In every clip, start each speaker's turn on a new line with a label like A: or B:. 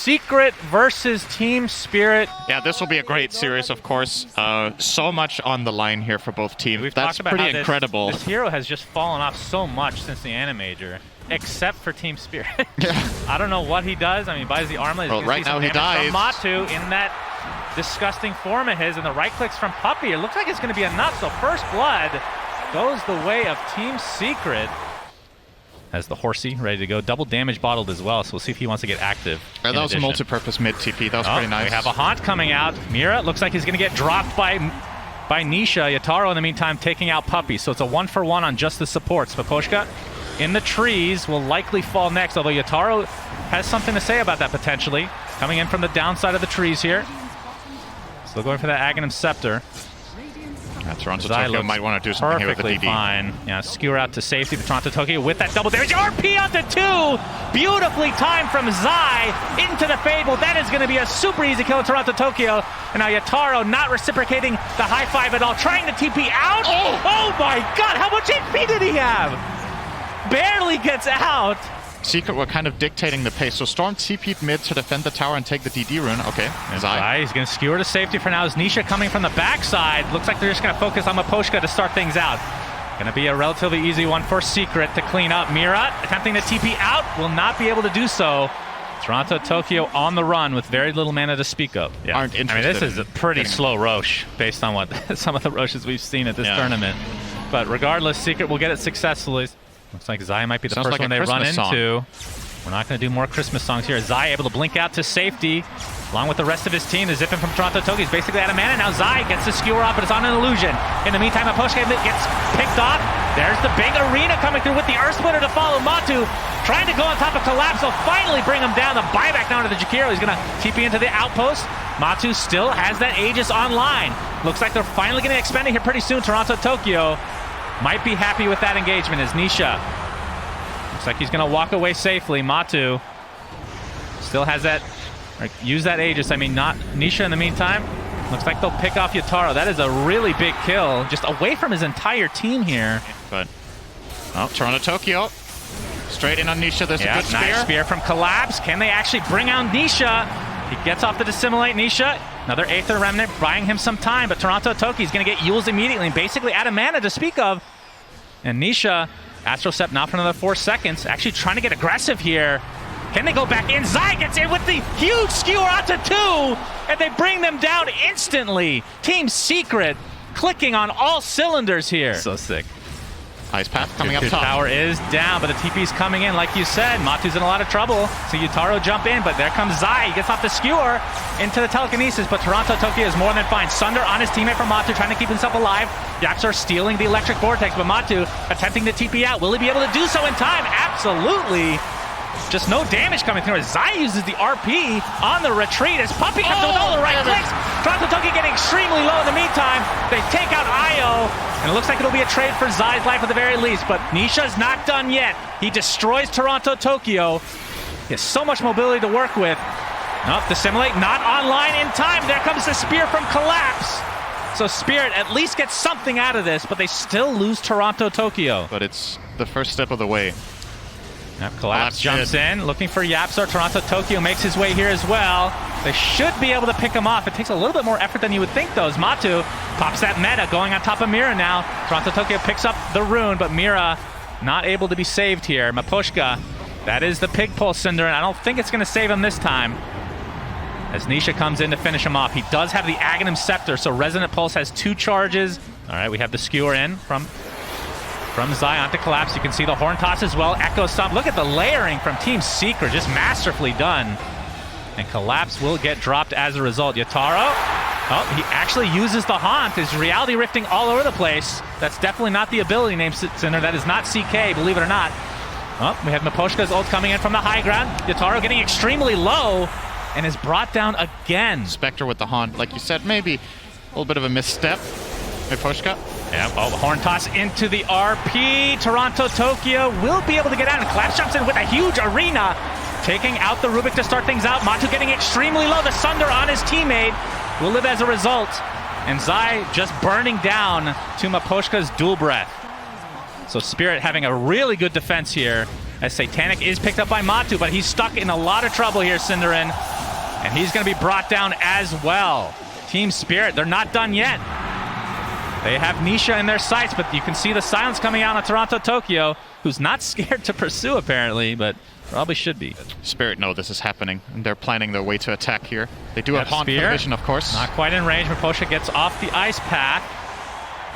A: Secret versus Team Spirit.
B: Yeah, this will be a great series, of course. So much on the line here for both teams.
A: We've
B: That's
A: talked about
B: pretty
A: how
B: incredible.
A: This hero has just fallen off so much since the Animajor, except for Team Spirit.
B: Yeah.
A: I don't know what he does. I mean, he buys the armlet.
B: Well, right now he dies.
A: From Matu in that disgusting form of his, and the right clicks from Puppey. It looks like it's going to be a nut. So first blood goes the way of Team Secret. Has the Horsey ready to go. Double damage bottled as well, so we'll see if he wants to get active.
B: Yeah, that was a multi-purpose mid TP. That was pretty nice.
A: We have a Haunt coming out. Mira looks like he's going to get dropped by Nisha. Yataro, in the meantime, taking out Puppey. So it's a 1-for-1 on just the supports. Miposhka in the trees will likely fall next, although Yataro has something to say about that potentially. Coming in from the downside of the trees here. Still going for that Aghanim Scepter.
B: Yeah, Toronto Tokyo might want to do something here with the DD.
A: Fine. Yeah, skewer out to safety for Toronto Tokyo with that double damage. RP onto 2! Beautifully timed from Zai into the Fable. That is going to be a super easy kill in Toronto Tokyo. And now Yataro not reciprocating the high five at all. Trying to TP out. Oh my god, how much HP did he have? Barely gets out.
B: Secret were kind of dictating the pace. So Storm TP'd mid to defend the tower and take the DD rune. Okay,
A: Zai. He's going to skewer to safety for now. Is Nisha coming from the backside? Looks like they're just going to focus on Miposhka to start things out. Going to be a relatively easy one for Secret to clean up. Mira attempting to TP out, will not be able to do so. Toronto Tokyo on the run with very little mana to speak of.
B: Yeah. Aren't interested.
A: I mean, this is a pretty slow Roche based on what some of the Roches we've seen at this tournament. But regardless, Secret will get it successfully. Looks like Zai might be the first one they run into. We're not going to do more Christmas songs here. Zai able to blink out to safety, along with the rest of his team. The zipping from Toronto Tokyo. He's basically out of mana. Now Zai gets the skewer off, but it's on an illusion. In the meantime, Miposhka gets picked off. There's the big arena coming through with the Earth Splitter to follow Matu. Trying to go on top of Collapse. They'll finally bring him down. The buyback down to the Jakiro. He's going to TP into the outpost. Matu still has that Aegis online. Looks like they're finally going to expend it here pretty soon. Toronto Tokyo might be happy with that engagement as Nisha. Looks like he's going to walk away safely. Matu still has that, or use that Aegis. I mean, not Nisha in the meantime. Looks like they'll pick off Yataro. That is a really big kill, just away from his entire team here.
B: But, Toronto Tokyo. Straight in on Nisha. There's a good spear.
A: Nice spear from Collapse. Can they actually bring on Nisha? He gets off the Dissimulate. Nisha, another Aether Remnant, buying him some time, but Toronto Tokyo is going to get Yules immediately, and basically out of mana to speak of. And Nisha, Astral Step now for another 4 seconds, actually trying to get aggressive here. Can they go back in? Zai gets in with the huge skewer onto 2, and they bring them down instantly. Team Secret clicking on all cylinders here. So sick.
B: Ice Path coming up top.
A: Tower is down, but the TP's coming in. Like you said, Matu's in a lot of trouble. So Yataro jump in, but there comes Zai. He gets off the skewer into the telekinesis, but Toronto Tokyo is more than fine. Sunder on his teammate from Matu, trying to keep himself alive. Yapzor stealing the electric vortex, but Matu attempting to TP out. Will he be able to do so in time? Absolutely. Just no damage coming through. Zai uses the RP on the retreat as Puppey comes with all the right clicks. Toronto Tokyo getting extremely low in the meantime. They take out Io, and it looks like it'll be a trade for Zai's life at the very least, but Nisha's not done yet. He destroys Toronto Tokyo. He has so much mobility to work with. Nope, Dissimulate not online in time. There comes the spear from Collapse. So Spirit at least gets something out of this, but they still lose Toronto Tokyo.
B: But it's the first step of the way.
A: Yep, Collapse jumps in, looking for Yapzor. Toronto Tokyo makes his way here as well. They should be able to pick him off. It takes a little bit more effort than you would think, though, as Matu pops that meta, going on top of Mira now. Toronto Tokyo picks up the rune, but Mira not able to be saved here. Miposhka, that is the Pig Pulse Cinder, and I don't think it's going to save him this time, as Nisha comes in to finish him off. He does have the Aghanim Scepter, so Resonant Pulse has 2 charges. All right, we have the skewer in from Zai onto Collapse. You can see the Horn Toss as well. Echo Stomp. Look at the layering from Team Secret, just masterfully done. And Collapse will get dropped as a result. Yataro, he actually uses the Haunt. Is reality rifting all over the place. That's definitely not the ability name Cinder. That is not CK, believe it or not. We have Miposhka's ult coming in from the high ground. Yataro getting extremely low and is brought down again.
B: Spectre with the Haunt, like you said, maybe a little bit of a misstep. Miposhka.
A: Yeah, Horn Toss into the RP. Toronto Tokyo will be able to get out, and Collapse jumps in with a huge arena, taking out the Rubik to start things out. Matu getting extremely low. The Sunder on his teammate will live as a result. And Zai just burning down to Miposhka's Dual Breath. So Spirit having a really good defense here, as Satanic is picked up by Matu, but he's stuck in a lot of trouble here, Cinderin. And he's going to be brought down as well. Team Spirit, they're not done yet. They have Nisha in their sights, but you can see the silence coming out on Toronto Tokyo, who's not scared to pursue apparently, but probably should be.
B: Spirit know this is happening, and they're planning their way to attack here. They do have Haunt for vision, of course.
A: Not quite in range. Miposhka gets off the ice path.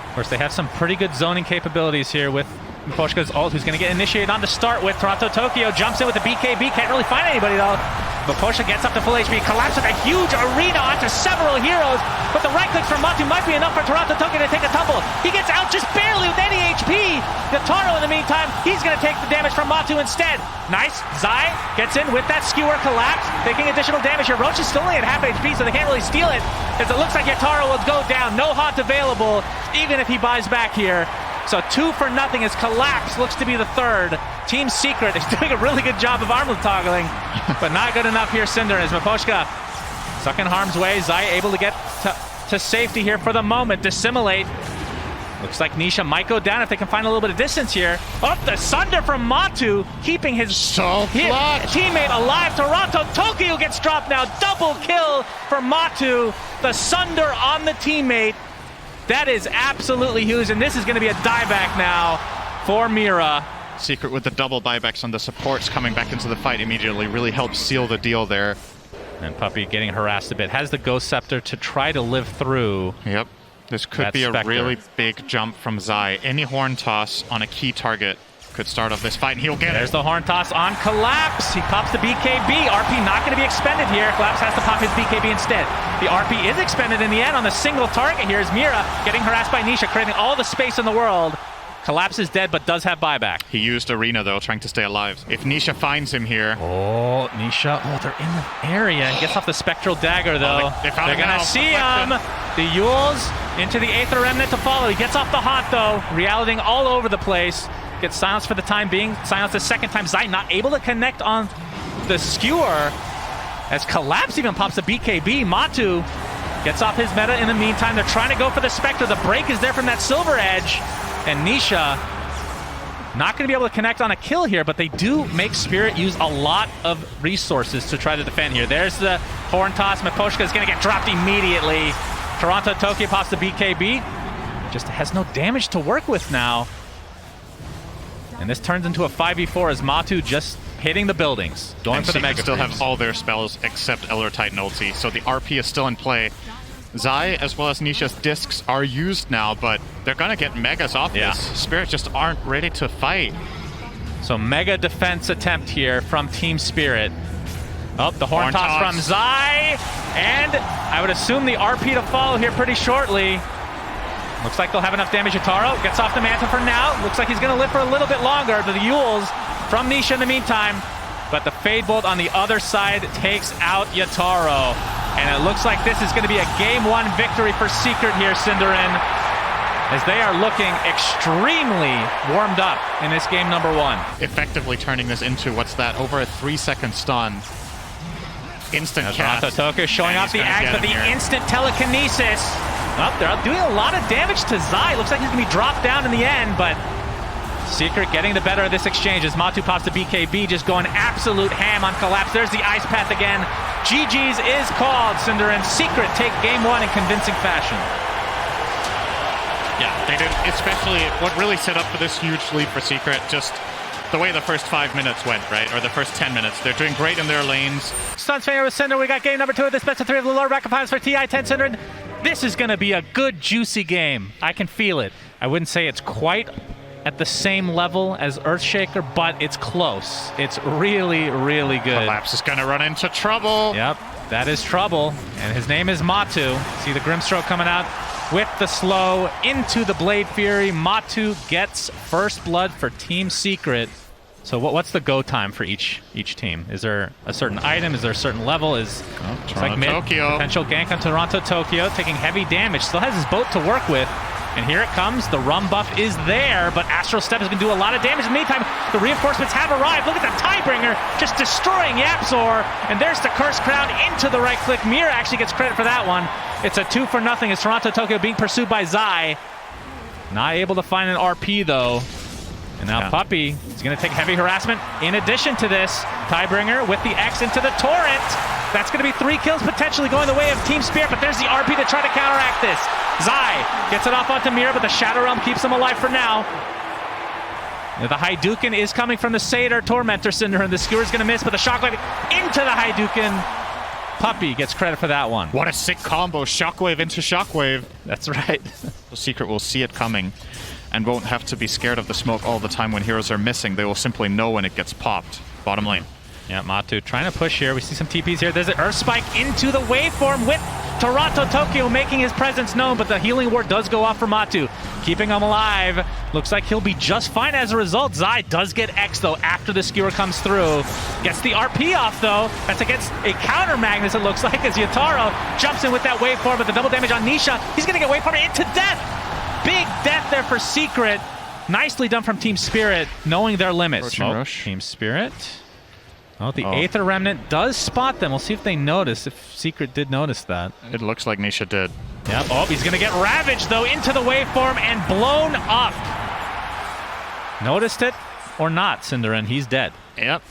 A: Of course, they have some pretty good zoning capabilities here with Miposhka's ult, who's going to get initiated on to start with. Toronto Tokyo jumps in with the BKB. Can't really find anybody, though. Miposhka gets up to full HP, collapses with a huge arena onto several heroes, but the right clicks from Matu might be enough for Toronto Tokyo to take a tumble. He gets out just barely with any HP. Yataro, in the meantime, he's going to take the damage from Matu instead. Nice. Zai gets in with that skewer collapse, taking additional damage here. Roach is still only at half HP, so they can't really steal it, as it looks like Yataro will go down. No Haunt available, even if he buys back here. So 2 for nothing as Collapse looks to be the third. Team Secret is doing a really good job of armlet toggling, but not good enough here. Cinder as Miposhka stuck in harm's way. Zai able to get to safety here for the moment. Dissimulate. Looks like Nisha might go down if they can find a little bit of distance here. Up the Sunder from Matu, keeping his teammate alive. Toronto Tokyo gets dropped now. Double kill for Matu. The Sunder on the teammate. That is absolutely huge, and this is going to be a dieback now for Mira.
B: Secret with the double buybacks on the supports coming back into the fight immediately really helps seal the deal there.
A: And Puppey getting harassed a bit. Has the Ghost Scepter to try to live through.
B: Yep. This could be a really big jump from Zai. Any horn toss on a key target could start off this fight, and he'll get
A: There's the horn toss on Collapse. He pops the BKB. RP not going to be expended here. Collapse has to pop his BKB instead. The RP is expended in the end on the single target here. Is Mira getting harassed by Nisha, creating all the space in the world. Collapse is dead, but does have buyback.
B: He used Arena, though, trying to stay alive. If Nisha finds him here...
A: Oh, Nisha. Oh, they're in the area. He gets off the Spectral Dagger, though.
B: They're
A: going to see him. The Yules into the Aether Remnant to follow. He gets off the Haunt, though. Reality all over the place. Gets silenced for the time being. Silenced the second time. Zai not able to connect on the Skewer. As Collapse even pops the BKB. Matu gets off his meta in the meantime. They're trying to go for the Spectre. The break is there from that Silver Edge. And Nisha not going to be able to connect on a kill here, but they do make Spirit use a lot of resources to try to defend here. There's the horn toss. Miposhka is going to get dropped immediately. Toronto Tokyo pops the BKB. Just has no damage to work with now. And this turns into a 5v4 as Matu just hitting the buildings. Going for the Mega
B: still have all their spells except Elder Titan ulti, so the RP is still in play. Zai, as well as Nisha's discs, are used now, but they're going to get Megas off this. Spirit just aren't ready to fight.
A: So Mega defense attempt here from Team Spirit. Oh, the horn toss from Zai. And I would assume the RP to follow here pretty shortly. Looks like they'll have enough damage. Yataro gets off the Manta for now. Looks like he's going to live for a little bit longer. The Yules from Nisha in the meantime. But the Fade Bolt on the other side takes out Yataro. And it looks like this is going to be a Game 1 victory for Secret here, Cinderin, as they are looking extremely warmed up in this game number 1.
B: Effectively turning this into, what's that, over a 3-second stun. Instant cast.
A: Toronto Tokyo showing off the axe, but the instant telekinesis. Oh, they're doing a lot of damage to Zai. Looks like he's going to be dropped down in the end, but Secret getting the better of this exchange as Matu pops the BKB, just going absolute ham on Collapse. There's the ice path again. GG's is called, Cinder, and Secret take Game 1 in convincing fashion.
B: Yeah, they did, especially what really set up for this huge lead for Secret, just the way the first 5 minutes went, right? Or the first 10 minutes. They're doing great in their lanes.
A: Suns Fanger with Cinder. We got game number 2 of this best of 3 of the lower bracket finals for TI-10 Cinder. This is going to be a good, juicy game. I can feel it. I wouldn't say it's quite at the same level as Earthshaker, but it's close. It's really, really good.
B: Collapse is going to run into trouble.
A: Yep, that is trouble. And his name is Matu. See the Grimstroke coming out with the slow into the Blade Fury. Matu gets first blood for Team Secret. So what's the go time for each team? Is there a certain item? Is there a certain level?
B: Toronto Tokyo.
A: Potential gank on Toronto Tokyo, taking heavy damage. Still has his boat to work with. And here it comes. The rum buff is there, but Astral Step is going to do a lot of damage. In the meantime, the reinforcements have arrived. Look at the Tiebringer just destroying Yapzor. And there's the Cursed Crown into the right click. Mira actually gets credit for that one. It's a 2 for nothing as Toronto Tokyo being pursued by Zai. Not able to find an RP, though. And now Puppey is going to take heavy harassment. In addition to this, Tidebringer with the X into the Torrent. That's going to be 3 kills potentially going the way of Team Spirit, but there's the RP to try to counteract this. Zai gets it off onto Mira, but the Shadow Realm keeps him alive for now. The Hadouken is coming from the Satyr Tormentor Cinder, and the Skewer's going to miss, but the Shockwave into the Hadouken. Puppey gets credit for that one.
B: What a sick combo. Shockwave into Shockwave.
A: That's right.
B: The Secret will see it coming and won't have to be scared of the smoke all the time when heroes are missing. They will simply know when it gets popped. Bottom lane.
A: Yeah, Matu trying to push here. We see some TPs here. There's an Earth Spike into the waveform with Toronto Tokyo making his presence known, but the healing ward does go off for Matu, keeping him alive. Looks like he'll be just fine as a result. Zai does get X, though, after the Skewer comes through. Gets the RP off, though. That's against a counter Magnus, it looks like, as Yataro jumps in with that waveform, but the double damage on Nisha. He's going to get waveform into death. Big death there for Secret. Nicely done from Team Spirit, knowing their limits.
B: Rush.
A: Team Spirit. Oh, the Aether Remnant does spot them. We'll see if they notice, if Secret did notice that.
B: It looks like Nisha did.
A: Yep. Oh, he's going to get ravaged, though, into the waveform and blown up. Noticed it or not, Cinderin? He's dead.
B: Yep.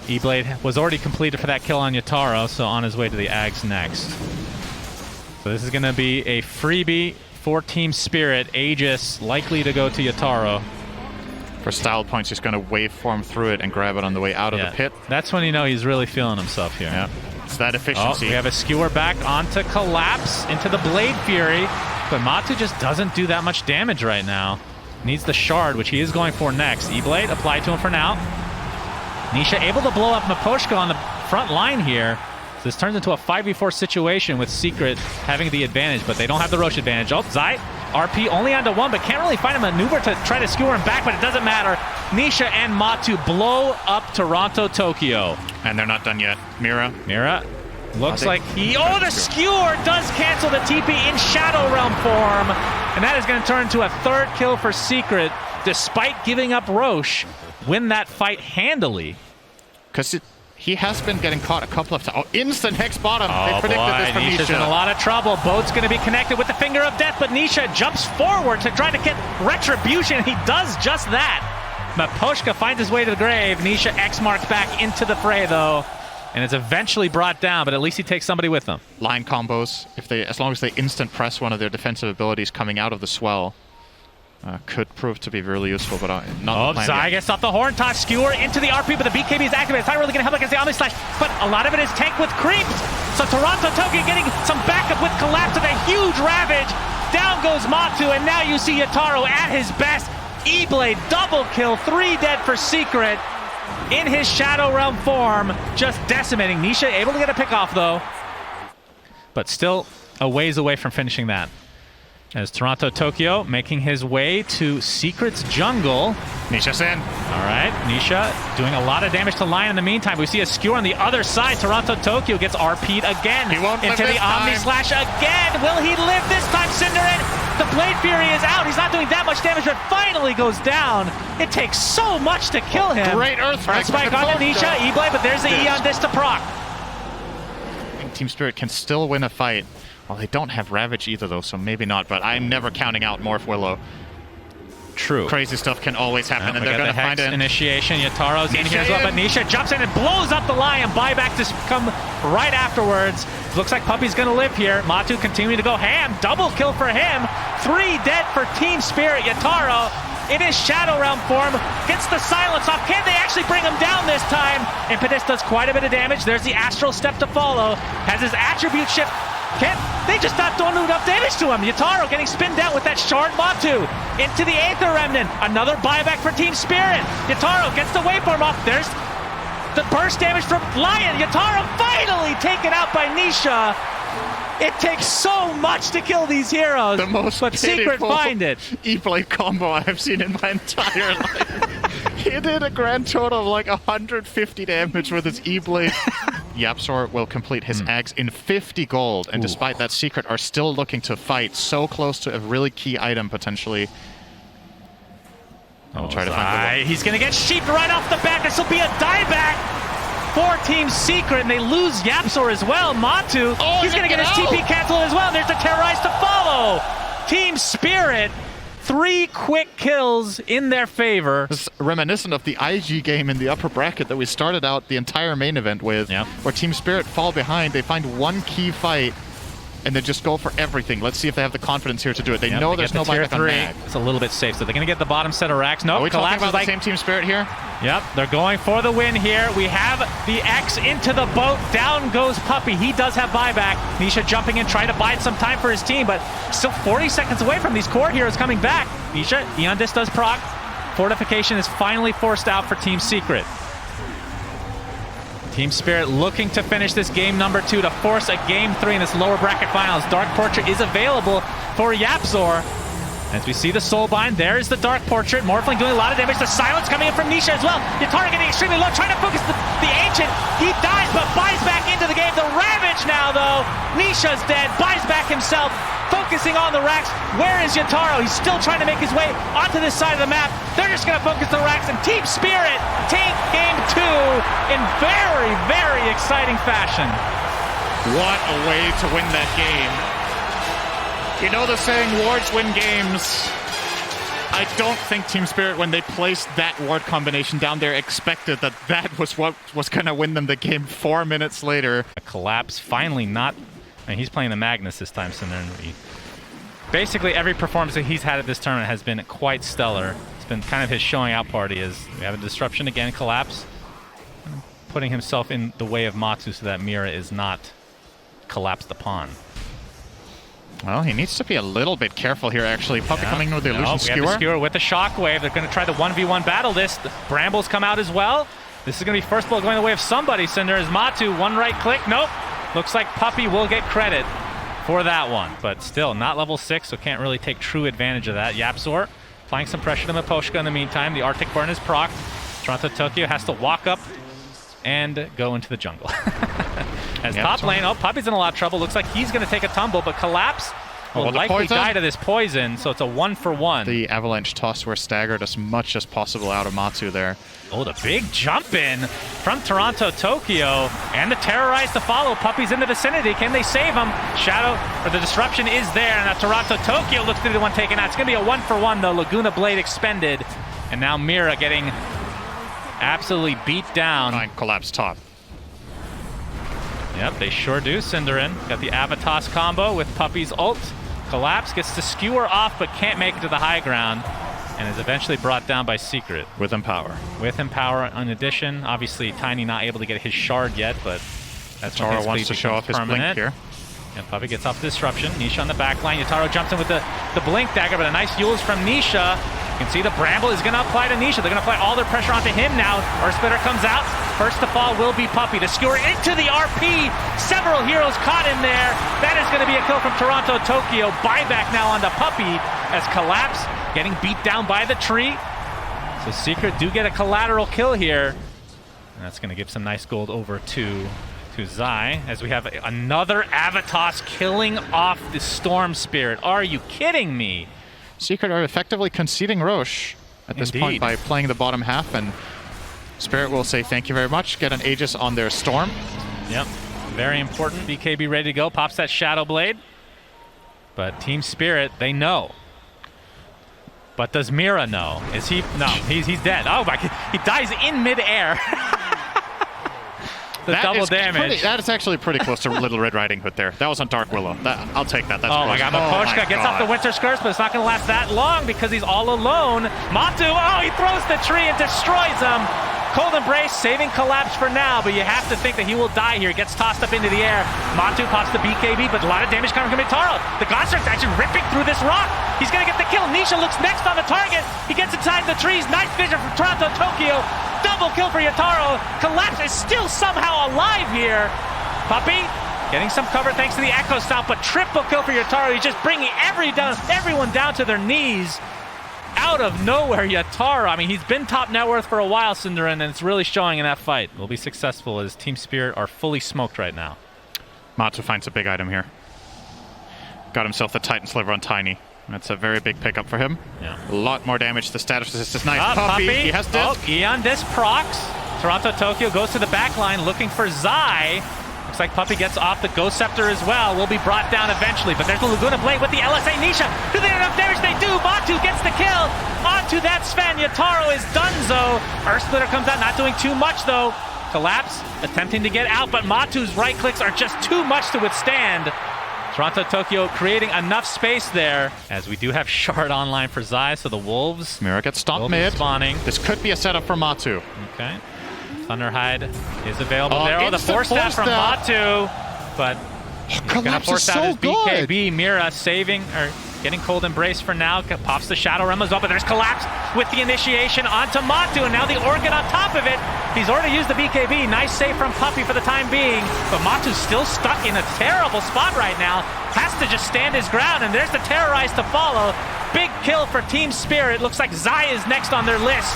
A: E-Blade was already completed for that kill on Yataro, so on his way to the Ags next. So this is going to be a freebie for Team Spirit. Aegis likely to go to Yataro.
B: For style points, he's going to waveform through it and grab it on the way out of the pit.
A: That's when you know he's really feeling himself here.
B: Yeah, it's that efficiency.
A: Oh, we have a Skewer back onto Collapse, into the Blade Fury, but Matu just doesn't do that much damage right now. Needs the Shard, which he is going for next. E-Blade applied to him for now. Nisha able to blow up Miposhka on the front line here. So this turns into a 5v4 situation with Secret having the advantage, but they don't have the Roche advantage. Oh, Zai, RP only onto 1, but can't really find a maneuver to try to skewer him back, but it doesn't matter. Nisha and Matu blow up Toronto Tokyo.
B: And they're not done yet. Mira
A: looks like he... Oh, the Skewer does cancel the TP in Shadow Realm form. And that is going to turn to a 3rd kill for Secret, despite giving up Roche. Win that fight handily.
B: Because he has been getting caught a couple of times. Oh, instant Hex bottom.
A: Oh,
B: they predicted
A: boy,
B: this from
A: Nisha's
B: Nisha.
A: in a lot of trouble. Boat's going to be connected with the Finger of Death, but Nisha jumps forward to try to get Retribution. He does just that. Miposhka finds his way to the grave. Nisha X marks back into the fray, though. And it's eventually brought down, but at least he takes somebody with him.
B: Line combos, as long as they instant press one of their defensive abilities coming out of the swell, could prove to be really useful, but not.
A: Oh, Zai gets off the horn toss, Skewer into the RP, but the BKB is activated. It's not really going to help against the Omni Slash, but a lot of it is tanked with creeps. So Toronto Tokyo getting some backup with Collapse and a huge ravage. Down goes Matu, and now you see Yataro at his best. E-Blade double kill, 3 dead for Secret. In his Shadow Realm form, just decimating. Nisha able to get a pick off, though, but still a ways away from finishing that. As Toronto Tokyo making his way to Secret's jungle.
B: Nisha's in.
A: All right, Nisha doing a lot of damage to Lion in the meantime. We see a Skewer on the other side. Toronto Tokyo gets RP'd again.
B: He won't
A: into
B: live
A: the
B: this
A: Omni
B: time.
A: Slash again. Will he live this time, Cinderin? The Blade Fury is out. He's not doing that much damage, but finally goes down. It takes so much to kill him.
B: Great Earth
A: Spike onto Nisha, E-Blade, but there's the E on this to proc.
B: Team Spirit can still win a fight. Well, they don't have Ravage either, though, so maybe not, but I'm never counting out Morph Willow.
A: True.
B: Crazy stuff can always happen, and they're going to find it.
A: Initiation. Yataro's in here as well, but Nisha jumps in and blows up the Lion. Buyback to come right afterwards. Looks like Puppey's going to live here. Matu continuing to go ham. Double kill for him. 3 dead for Team Spirit. Yataro in his Shadow Realm form gets the silence off. Can they actually bring him down this time? Impetus does quite a bit of damage. There's the Astral Step to follow. Has his attribute shift. They just not doing enough damage to him. Yataro getting spinned out with that Shard. Matu into the Aether Remnant. Another buyback for Team Spirit. Yataro gets the waveform off. There's the burst damage from Lion. Yataro finally taken out by Nisha. It takes so much to kill these heroes.
B: The most
A: but Secret find it.
B: E-Blade combo I have seen in my entire life. He did a grand total of like 150 damage with his E-Blade. Yapzor will complete his Ags in 50 gold, and despite that, Secret are still looking to fight so close to a really key item, potentially. I'll try to find the
A: He's going to get sheeped right off the bat. This will be a dieback for Team Secret, and they lose Yapzor as well. Matu, he's going to get his TP canceled as well. There's the Terrorize to follow. Team Spirit 3 quick kills in their favor.
B: It's reminiscent of the IG game in the upper bracket that we started out the entire main event with, where Team Spirit fall behind, they find one key fight, and they just go for everything. Let's see if they have the confidence here to do it. They know there's no buyback on mag.
A: It's a little bit safe, so they're going to get the bottom set of racks. No,
B: Are we talking about
A: like
B: the same Team Spirit here?
A: Yep, they're going for the win here. We have the X into the boat. Down goes Puppey. He does have buyback. Nisha jumping in, trying to buy some time for his team, but still 40 seconds away from these core heroes coming back. Nisha, Eondis does proc. Fortification is finally forced out for Team Secret. Team Spirit looking to finish this game number 2 to force a game 3 in this lower bracket finals. Dark Portrait is available for YapzOr. As we see the Soulbind, there is the Dark Portrait. Morphling doing a lot of damage. The silence coming in from Nisha as well. Yatara getting extremely low, trying to focus the Ancient. He dies, but buys back into the game. The Ravage now, though. Nisha's dead, buys back himself, focusing on the racks. Where is Yataro? He's still trying to make his way onto this side of the map. They're just going to focus the racks, and Team Spirit take game 2 in very, very exciting fashion.
B: What a way to win that game. You know the saying, wards win games. I don't think Team Spirit, when they placed that ward combination down there, expected that that was what was going to win them the game 4 minutes later.
A: A collapse, finally not... I mean, he's playing the Magnus this time, so basically every performance that he's had at this tournament has been quite stellar. It's been kind of his showing out party as we have a disruption again, collapse. Putting himself in the way of Matu so that Mira is not collapsed upon.
B: Well, he needs to be a little bit careful here, actually. Puppey coming in with the Illusion Skewer.
A: We have the Skewer with the Shockwave. They're going to try the 1v1 battle this. The Brambles come out as well. This is going to be first blood going the way of somebody, Cinder, as Matu, one right click. Nope. Looks like Puppey will get credit for that one. But still, not level 6, so can't really take true advantage of that. YapzOr applying some pressure to Miposhka in the meantime. The Arctic Burn is procced. Toronto Tokyo has to walk up and go into the jungle. As top lane, Puppey's in a lot of trouble. Looks like he's going to take a tumble, but Collapse will likely die to this poison, so it's a 1-for-1.
B: The Avalanche toss were staggered as much as possible out of Matu there.
A: Oh, the big jump in from Toronto Tokyo, and the Terrorize to follow. Puppey's in the vicinity. Can they save him? Shadow, or the disruption is there, and now Toronto Tokyo looks to be the one taken out. It's going to be a 1-for-1, though. Laguna Blade expended, and now Mira getting absolutely beat down.
B: Fine, Collapse top.
A: Yep, they sure do. Cinderin got the Avatos combo with Puppey's ult. Collapse gets to skewer off, but can't make it to the high ground, and is eventually brought down by Secret.
B: With Empower.
A: With Empower in addition. Obviously, Tiny not able to get his shard yet, but that's
B: Yataro wants to show off his blink here.
A: And Puppey gets off the disruption. Nisha on the back line. Yataro jumps in with the blink dagger, but a nice Yules from Nisha. You can see the Bramble is going to apply to Nisha. They're going to apply all their pressure onto him now. Earth Splitter comes out. First to fall will be Puppey. The skewer into the RP. Several heroes caught in there. That is going to be a kill from Toronto Tokyo. Buyback now onto Puppey as Collapse getting beat down by the tree. So Secret do get a collateral kill here. And that's going to give some nice gold over to Zai, as we have another Avatos killing off the Storm Spirit. Are you kidding me?
B: Secret are effectively conceding Roche at this point by playing the bottom half, and Spirit will say thank you very much, get an Aegis on their Storm.
A: Yep, very important. BKB ready to go, pops that Shadow Blade. But Team Spirit, they know. But does Mira know? Is he? No, he's dead. Oh my God, he dies in midair. The double damage.
B: That is actually pretty close to Little Red Riding Hood there. That was on Dark Willow. I'll take that. That's
A: oh my God, Miposhka gets off the Winter's Curse, but it's not going to last that long because he's all alone. Matu, he throws the tree and destroys him. Cold Embrace saving Collapse for now, but you have to think that he will die here. Gets tossed up into the air. Matu pops the BKB, but a lot of damage coming from Yataro. The Construct actually ripping through this rock. He's going to get the kill. Nisha looks next on the target. He gets inside the trees. Nice vision from Toronto Tokyo. Double kill for Yataro. Collapse is still somehow alive here. Puppey getting some cover thanks to the Echo Stomp, but triple kill for Yataro. He's just bringing everyone down to their knees. Out of nowhere, Yataro. I mean, he's been top net worth for a while, Cinderin, and it's really showing in that fight. Will be successful as Team Spirit are fully smoked right now.
B: Matu finds a big item here. Got himself the Titan Sliver on Tiny. That's a very big pickup for him.
A: Yeah.
B: A lot more damage. The status resist is nice. Puppey, he has disc.
A: Eondis procs. Toronto Tokyo goes to the back line looking for Zai. Looks like Puppey gets off the Ghost Scepter as well. Will be brought down eventually, but there's the Laguna Blade with the LSA Nisha. Do they get enough damage? They do. Matu gets the kill. Onto that Sven. Yatoro is donezo. Earth Splitter comes out, not doing too much though. Collapse, attempting to get out, but Matu's right clicks are just too much to withstand. Toronto Tokyo creating enough space there, as we do have Shard online for Zai, so the Wolves
B: Mira gets stopped
A: will
B: mid.
A: be spawning.
B: This could be a setup for Matu.
A: Okay. Thunderhide is available there. Oh, the
B: instant
A: force stab from Matu, but he's gonna
B: Collapse
A: force
B: is
A: out
B: so
A: his
B: good.
A: BKB. Mira saving, or getting Cold Embrace for now. Pops the Shadow Realm as well, but there's Collapse with the initiation onto Matu, and now the Orchid on top of it. He's already used the BKB. Nice save from Puppey for the time being, but Matu's still stuck in a terrible spot right now. Has to just stand his ground, and there's the Terrorize to follow. Big kill for Team Spirit. Looks like Zai is next on their list.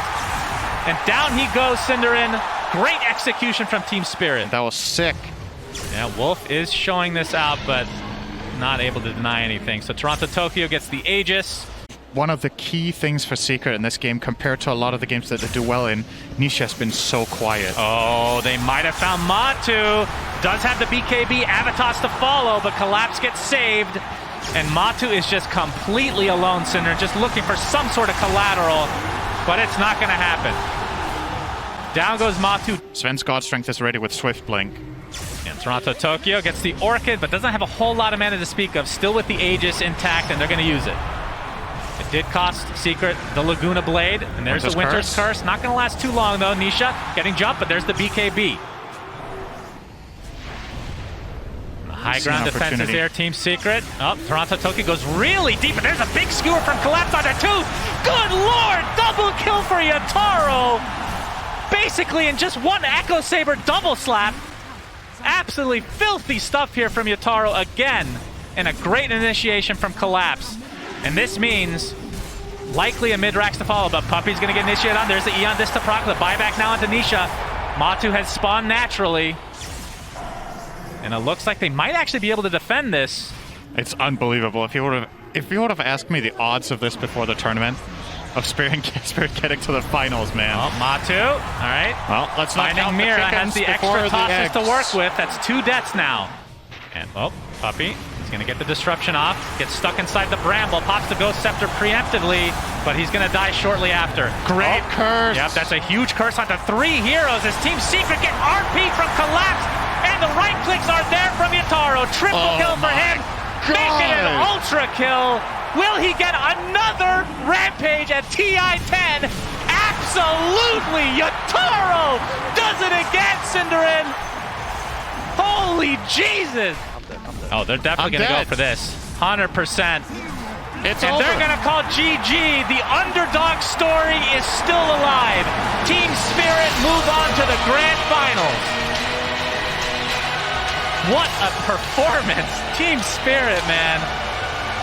A: And down he goes, Cinderin. Great execution from Team Spirit.
B: That was sick.
A: Yeah, Wolf is showing this out, but not able to deny anything. So Toronto Tokyo gets the Aegis.
B: One of the key things for Secret in this game, compared to a lot of the games that they do well in, Nisha has been so quiet.
A: Oh, they might have found Matu. Does have the BKB, Avatos to follow, but Collapse gets saved. And Matu is just completely alone, Cinder, just looking for some sort of collateral, but it's not going to happen. Down goes Matu.
B: Sven's God Strength is ready with Swift Blink.
A: And Toronto Tokyo gets the Orchid, but doesn't have a whole lot of mana to speak of. Still with the Aegis intact, and they're going to use it. It did cost Secret the Laguna Blade, and there's the Winter's Curse. Not going to last too long, though. Nisha getting jumped, but there's the BKB. The high ground defense is there, Team Secret. Oh, Toronto Tokyo goes really deep, but there's a big skewer from Collapse onto two. Good lord! Double kill for Yatoro! Basically, in just one Echo Saber double slap. Absolutely filthy stuff here from Yatoro again. And a great initiation from Collapse. And this means likely a mid-rax to follow, but Puppey's going to get initiated on. There's the Eon Disc to proc, the buyback now onto Nisha. Matu has spawned naturally. And it looks like they might actually be able to defend this.
B: It's unbelievable. If you would have asked me the odds of this before the tournament, of Spirit getting to the finals, man.
A: Oh, Matu. All right.
B: Well, let's not count the
A: Mira
B: chickens
A: has the
B: before
A: extra
B: the
A: tosses to
B: eggs.
A: work with. That's 2 deaths now. And, oh, Puppey is going to get the disruption off. Gets stuck inside the Bramble. Pops the Ghost Scepter preemptively, but he's going to die shortly after.
B: Great curse.
A: Yep, that's a huge curse onto 3 heroes as Team Secret get RP from Collapse. And the right clicks are there from Yatoro. Triple kill for him. Making an ultra kill. Will he get another Rampage at TI-10? Absolutely! Yatoro does it again, Cinderin! Holy Jesus! Oh, they're definitely going to go for this. 100%.
B: It's
A: and
B: over.
A: They're going to call GG. The underdog story is still alive. Team Spirit move on to the grand finals. What a performance. Team Spirit, man.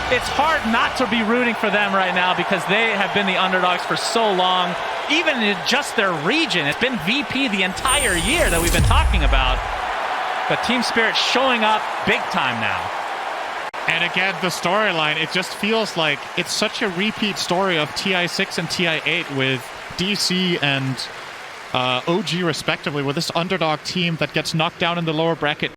A: It's hard not to be rooting for them right now because they have been the underdogs for so long. Even in just their region. It's been VP the entire year that we've been talking about. But Team Spirit showing up big time now.
B: And again, the storyline, it just feels like it's such a repeat story of TI6 and TI8 with DC and OG respectively, with this underdog team that gets knocked down in the lower bracket